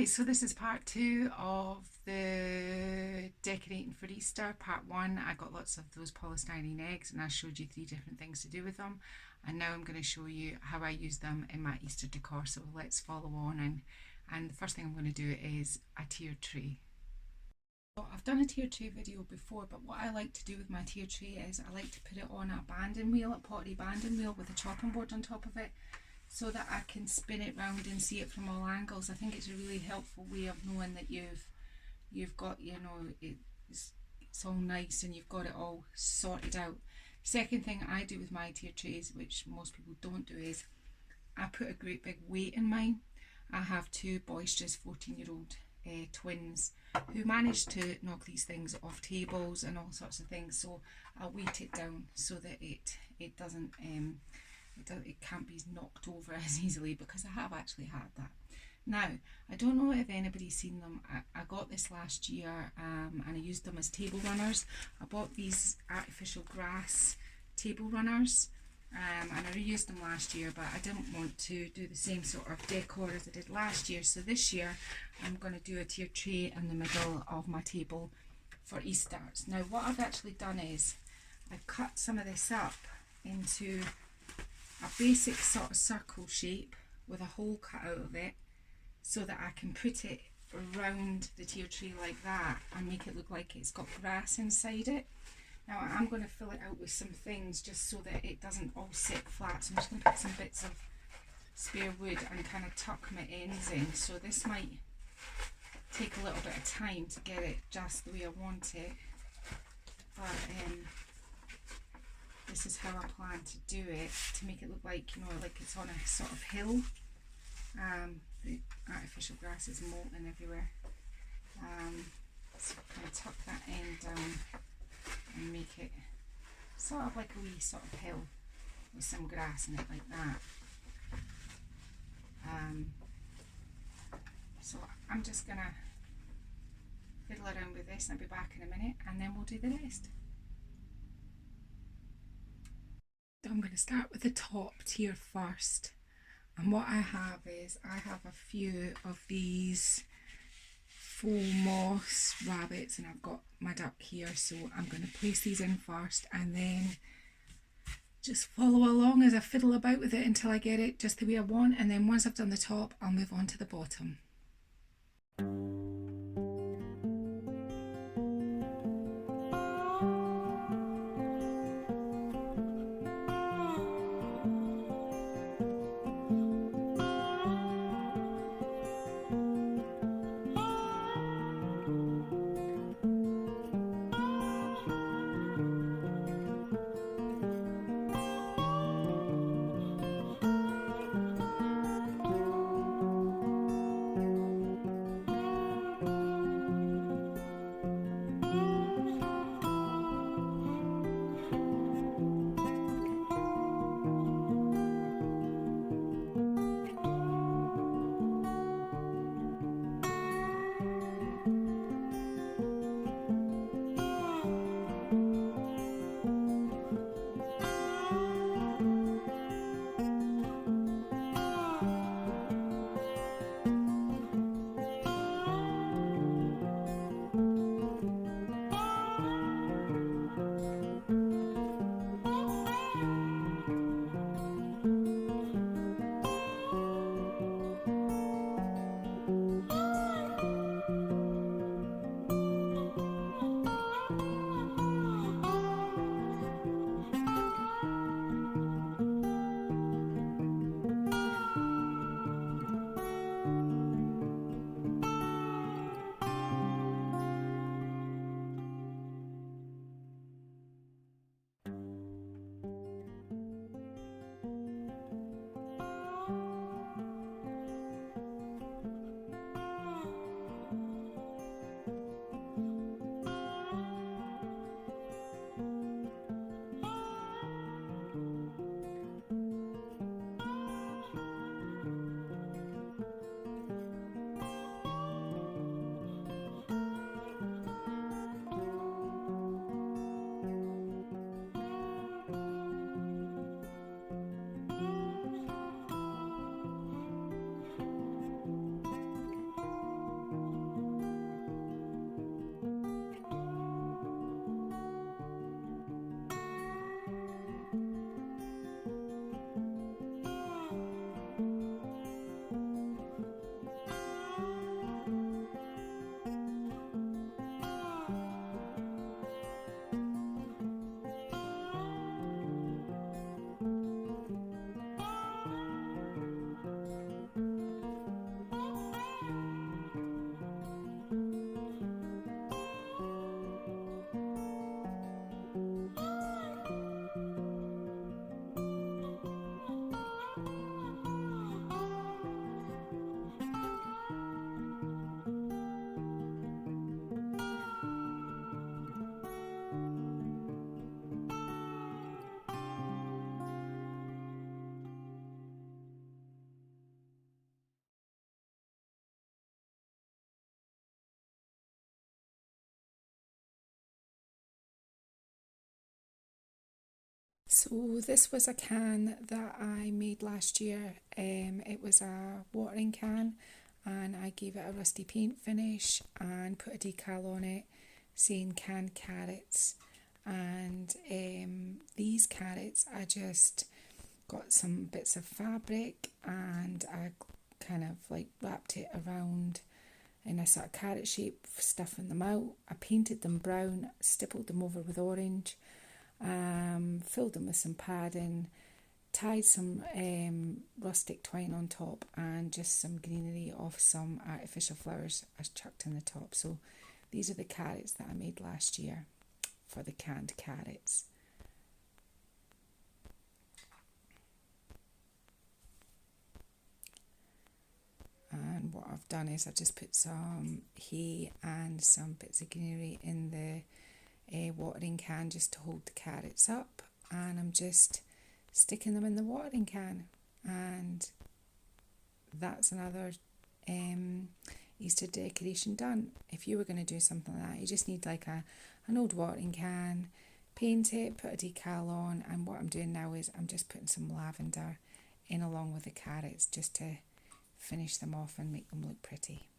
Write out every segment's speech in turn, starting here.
Right, so this is part two of the decorating for Easter. Part one, I got lots of those polystyrene eggs and I showed you three different things to do with them. And now I'm going to show you how I use them in my Easter decor. So let's follow on, and the first thing I'm going to do is a tier tray. So I've done a tier tray video before, but what I like to do with my tier tray is I like to put it on a banding wheel, a pottery banding wheel with a chopping board on top of it, so that I can spin it round and see it from all angles. I think it's a really helpful way of knowing that you've got, it's all nice and you've got it all sorted out. Second thing I do with my tier trays, which most people don't do, is I put a great big weight in mine. I have two boisterous 14-year-old twins who manage to knock these things off tables and all sorts of things, so I weight it down so that it doesn't it can't be knocked over as easily, because I have actually had that. Now, I don't know if anybody's seen them. I got this last year and I used them as table runners. I bought these artificial grass table runners and I reused them last year, but I didn't want to do the same sort of decor as I did last year. So this year I'm going to do a tier tray in the middle of my table for Easter. Now what I've actually done is I've cut some of this up into a basic sort of circle shape with a hole cut out of it, so that I can put it around the tier tray like that and make it look like it's got grass inside it. Now I'm going to fill it out with some things just so that it doesn't all sit flat, so I'm just going to put some bits of spare wood and kind of tuck my ends in. So this might take a little bit of time to get it just the way I want it, but this is how I plan to do it, to make it look like, like it's on a sort of hill. The artificial grass is molten everywhere. So kind of tuck that end down and make it sort of like a wee sort of hill with some grass in it like that. So I'm just gonna fiddle around with this and I'll be back in a minute and then we'll do the rest. I'm going to start with the top tier first, and what I have is I have a few of these faux moss rabbits and I've got my duck here, so I'm going to place these in first and then just follow along as I fiddle about with it until I get it just the way I want, and then once I've done the top I'll move on to the bottom. So this was a can that I made last year. It was a watering can and I gave it a rusty paint finish and put a decal on it saying canned carrots. And these carrots, I just got some bits of fabric and I kind of like wrapped it around in a sort of carrot shape, stuffing them out. I painted them brown, stippled them over with orange, filled them with some padding, tied some rustic twine on top and just some greenery off some artificial flowers I chucked in the top. So these are the carrots that I made last year for the canned carrots. And what I've done is I've just put some hay and some bits of greenery in the watering can just to hold the carrots up, and I'm just sticking them in the watering can, and that's another Easter decoration done. If you were going to do something like that, you just need like an old watering can, paint it, put a decal on, and what I'm doing now is I'm just putting some lavender in along with the carrots just to finish them off and make them look pretty.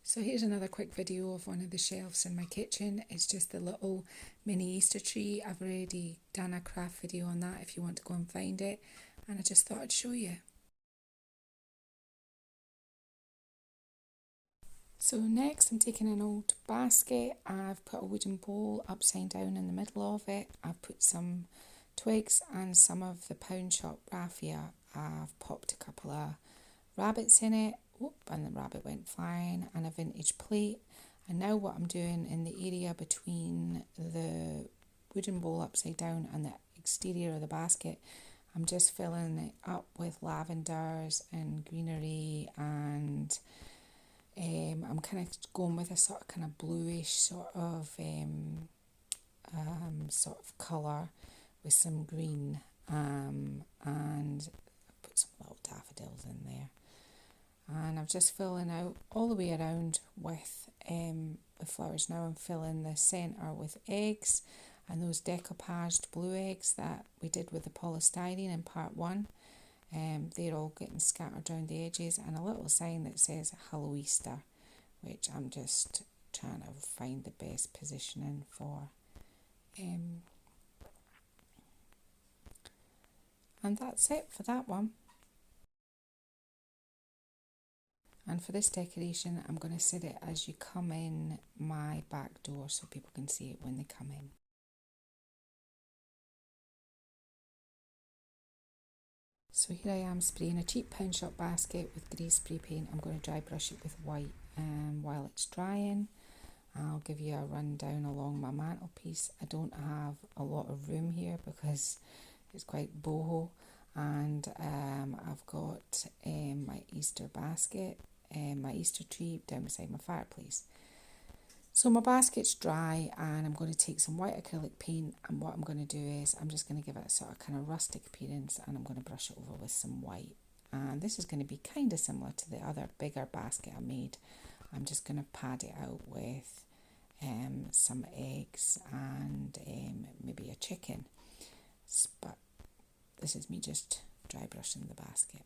So here's another quick video of one of the shelves in my kitchen. It's just the little mini Easter tree. I've already done a craft video on that if you want to go and find it, and I just thought I'd show you. So next I'm taking an old basket. I've put a wooden bowl upside down in the middle of it. I've put some twigs and some of the pound shop raffia. I've popped a couple of rabbits in it. Whoop, and the rabbit went flying, and a vintage plate. And now what I'm doing in the area between the wooden bowl upside down and the exterior of the basket, I'm just filling it up with lavenders and greenery, and I'm kind of going with a sort of kind of bluish sort of colour with some green, and I put some little daffodils in there. And I'm just filling out all the way around with the flowers. Now I'm filling the centre with eggs, and those decoupaged blue eggs that we did with the polystyrene in part 1. They're all getting scattered around the edges, and a little sign that says Hello Easter, which I'm just trying to find the best positioning for. And that's it for that one. And for this decoration, I'm going to set it as you come in my back door so people can see it when they come in. So here I am spraying a cheap pound shop basket with grey spray paint. I'm going to dry brush it with white while it's drying. I'll give you a rundown along my mantelpiece. I don't have a lot of room here because it's quite boho, and I've got my Easter basket, my Easter tree down beside my fireplace. So my basket's dry, and I'm going to take some white acrylic paint, and what I'm going to do is I'm just going to give it a sort of kind of rustic appearance, and I'm going to brush it over with some white. And this is going to be kind of similar to the other bigger basket I made. I'm just going to pad it out with some eggs and maybe a chicken. But this is me just dry brushing the basket.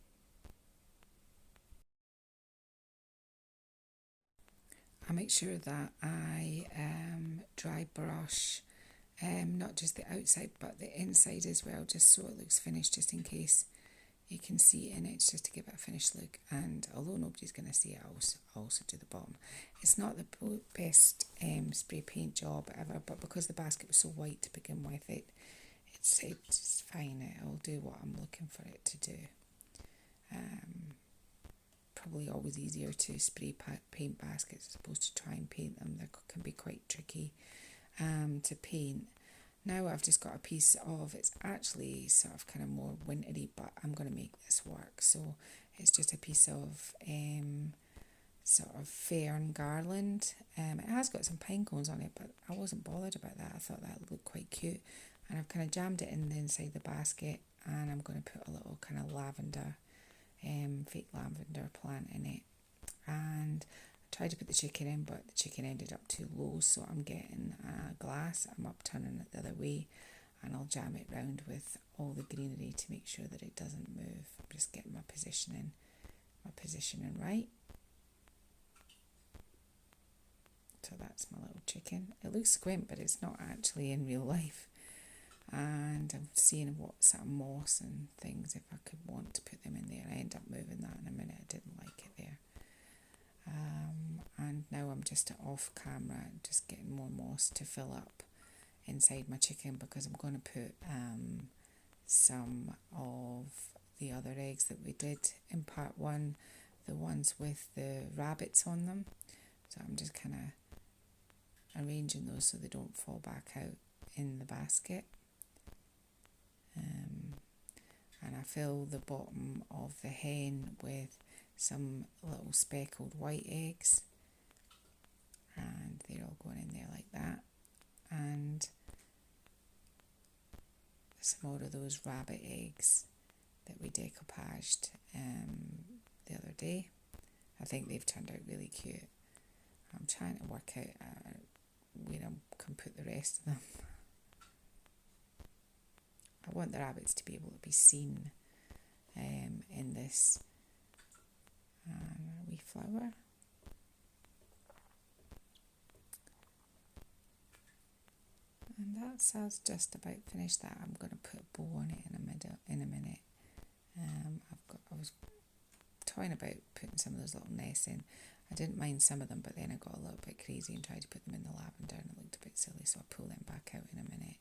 I make sure that I dry brush not just the outside but the inside as well, just so it looks finished, just in case you can see it in it, just to give it a finished look. And although nobody's going to see it, I'll also do the bottom. It's not the best spray paint job ever, but because the basket was so white to begin with, it it's fine. It'll do what I'm looking for it to do. Probably always easier to spray paint baskets as opposed to try and paint them. They can be quite tricky to paint. Now I've just got a piece of, it's actually sort of kind of more wintry, but I'm going to make this work. So it's just a piece of sort of fern garland. It has got some pine cones on it, but I wasn't bothered about that. I thought that looked quite cute. And I've kind of jammed it in the inside the basket, and I'm going to put a little kind of lavender, fake lavender plant in it. And I tried to put the chicken in, but the chicken ended up too low, so I'm getting a glass. I'm upturning it the other way, and I'll jam it round with all the greenery to make sure that it doesn't move. I'm just getting my positioning right. So that's my little chicken. It looks squint, but it's not actually in real life. And I'm seeing what sort of moss and things, if I could want to put them in there. I end up moving that in a minute. I didn't like it there. And now I'm just off camera, just getting more moss to fill up inside my chicken, because I'm going to put some of the other eggs that we did in part 1, the ones with the rabbits on them. So I'm just kind of arranging those so they don't fall back out in the basket. And I fill the bottom of the hen with some little speckled white eggs, and they're all going in there like that. And some more of those rabbit eggs that we decoupaged the other day. I think they've turned out really cute. I'm trying to work out where I can put the rest of them. I want the rabbits to be able to be seen in this wee flower. And that's us just about finished that. I'm going to put a bow on it in a minute. I was toying about putting some of those little nests in. I didn't mind some of them, but then I got a little bit crazy and tried to put them in the lavender, and it looked a bit silly, so I'll pull them back out in a minute.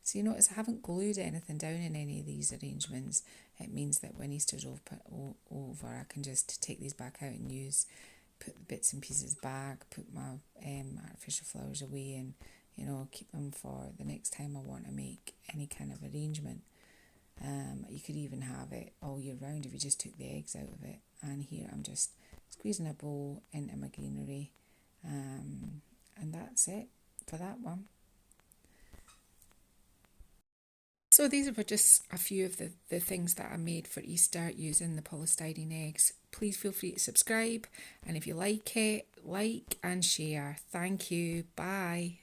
So you notice I haven't glued anything down in any of these arrangements. It means that when Easter's over, I can just take these back out and put the bits and pieces back, put my artificial flowers away, and keep them for the next time I want to make any kind of arrangement. You could even have it all year round if you just took the eggs out of it. And here I'm just squeezing a bowl into my greenery, and that's it for that one. So these were just a few of the things that I made for Easter using the polystyrene eggs. Please feel free to subscribe, and if you like it, like and share. Thank you. Bye.